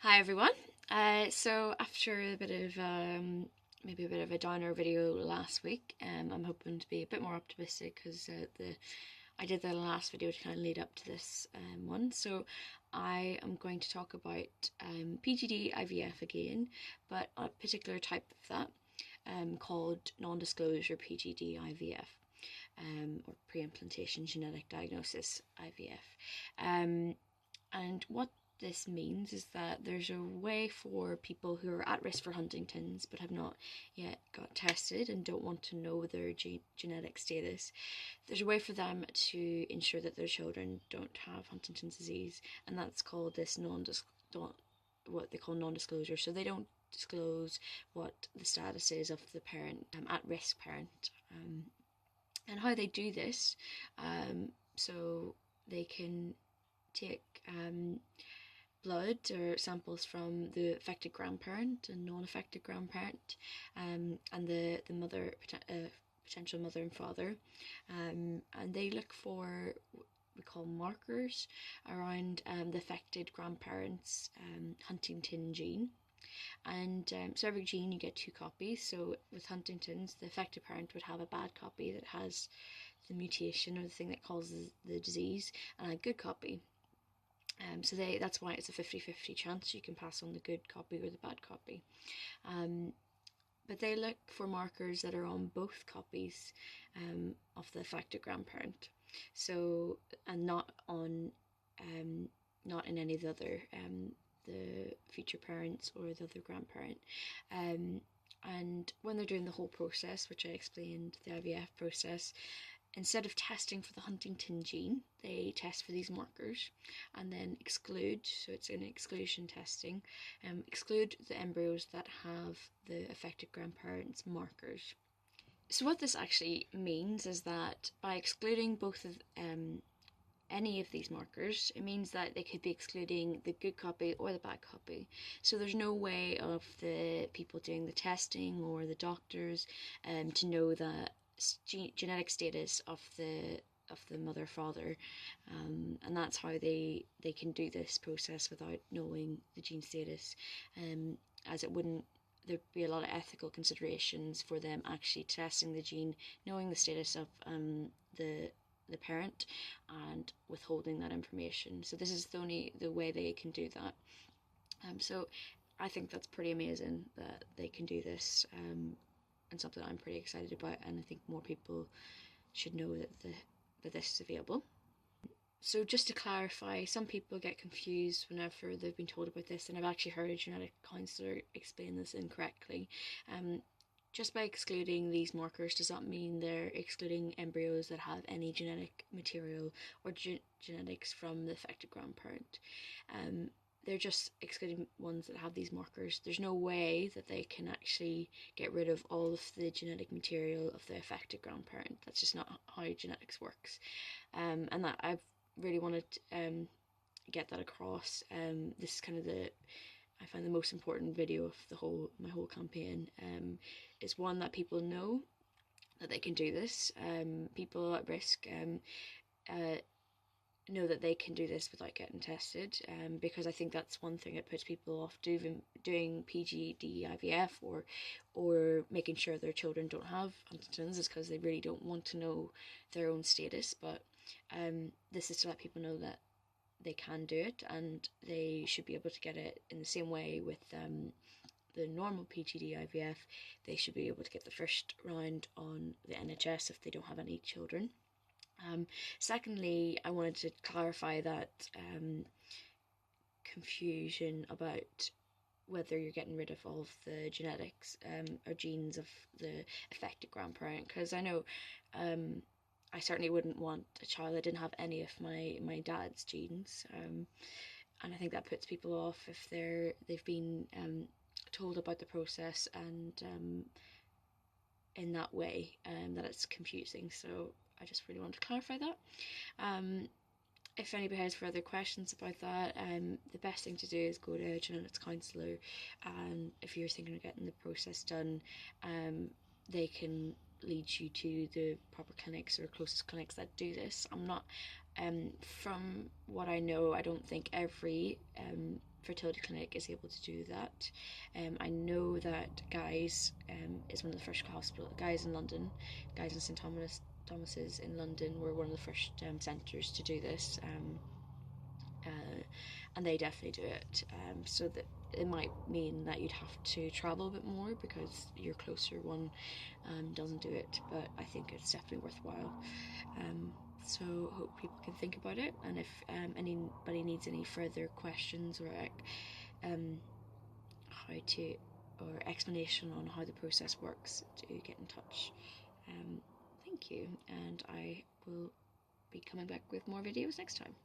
Hi everyone. So after a bit of maybe a bit of a downer video last week, I'm hoping to be a bit more optimistic because I did the last video to kind of lead up to this one. So I am going to talk about PGD IVF again, but a particular type of that called non-disclosure PGD IVF. Or pre-implantation genetic diagnosis IVF. And what this means is that there's a way for people who are at risk for Huntington's but have not yet got tested and don't want to know their genetic status. There's a way for them to ensure that their children don't have Huntington's disease, and that's called this what they call non-disclosure. So they don't disclose what the status is of the parent, at-risk parent, and how they do this. So they can take blood or samples from the affected grandparent and non-affected grandparent, and the potential mother and father, and they look for what we call markers around the affected grandparent's Huntington gene. And so every gene you get two copies. So with Huntington's, the affected parent would have a bad copy that has the mutation or the thing that causes the disease, and a good copy. So that's why it's a 50-50 chance you can pass on the good copy or the bad copy. But they look for markers that are on both copies of the affected grandparent. So, and not on, not in any of the other, the future parents or the other grandparent. And when they're doing the whole process, which I explained, the IVF process, instead of testing for the Huntington gene, they test for these markers and then exclude, so it's an exclusion testing, exclude the embryos that have the affected grandparents' markers. So what this actually means is that by excluding both of any of these markers, it means that they could be excluding the good copy or the bad copy. So there's no way of the people doing the testing or the doctors to know the genetic status of the mother father, and that's how they can do this process without knowing the gene status, as it wouldn't, there'd be a lot of ethical considerations for them actually testing the gene, knowing the status of the parent, and withholding that information. So this is the way they can do that. So I think that's pretty amazing that they can do this, and something I'm pretty excited about, and I think more people should know that this is available. So just to clarify, some people get confused whenever they've been told about this, and I've actually heard a genetic counsellor explain this incorrectly. Just by excluding these markers does not mean they're excluding embryos that have any genetic material or genetics from the affected grandparent. They're just excluding ones that have these markers. There's no way that they can actually get rid of all of the genetic material of the affected grandparent. That's just not how genetics works. And that I've really wanted to get that across. This is kind of I find the most important video of my whole campaign. Is one that people know that they can do this. People at risk know that they can do this without getting tested, because I think that's one thing that puts people off doing PGD IVF or making sure their children don't have Huntington's, is because they really don't want to know their own status. But this is to let people know that they can do it, and they should be able to get it in the same way with the normal PGD IVF. They should be able to get the first round on the NHS if they don't have any children. Secondly, I wanted to clarify that confusion about whether you're getting rid of all of the genetics or genes of the affected grandparent, because I know I certainly wouldn't want a child that didn't have any of my dad's genes, and I think that puts people off if they've been told about the process, and in that way, that it's confusing. So I just really want to clarify that. If anybody has further questions about that, the best thing to do is go to a genetics counsellor, and if you're thinking of getting the process done, they can lead you to the proper clinics or closest clinics that do this. I'm not, from what I know, I don't think every fertility clinic is able to do that. I know that Guy's is one of the first Guy's in London, Guy's in St Thomas's in London were one of the first centres to do this, and they definitely do it. So that it might mean that you'd have to travel a bit more because your closer one doesn't do it, but I think it's definitely worthwhile. So hope people can think about it, and if anybody needs any further questions or explanation on how the process works, do get in touch. Thank you, and I will be coming back with more videos next time.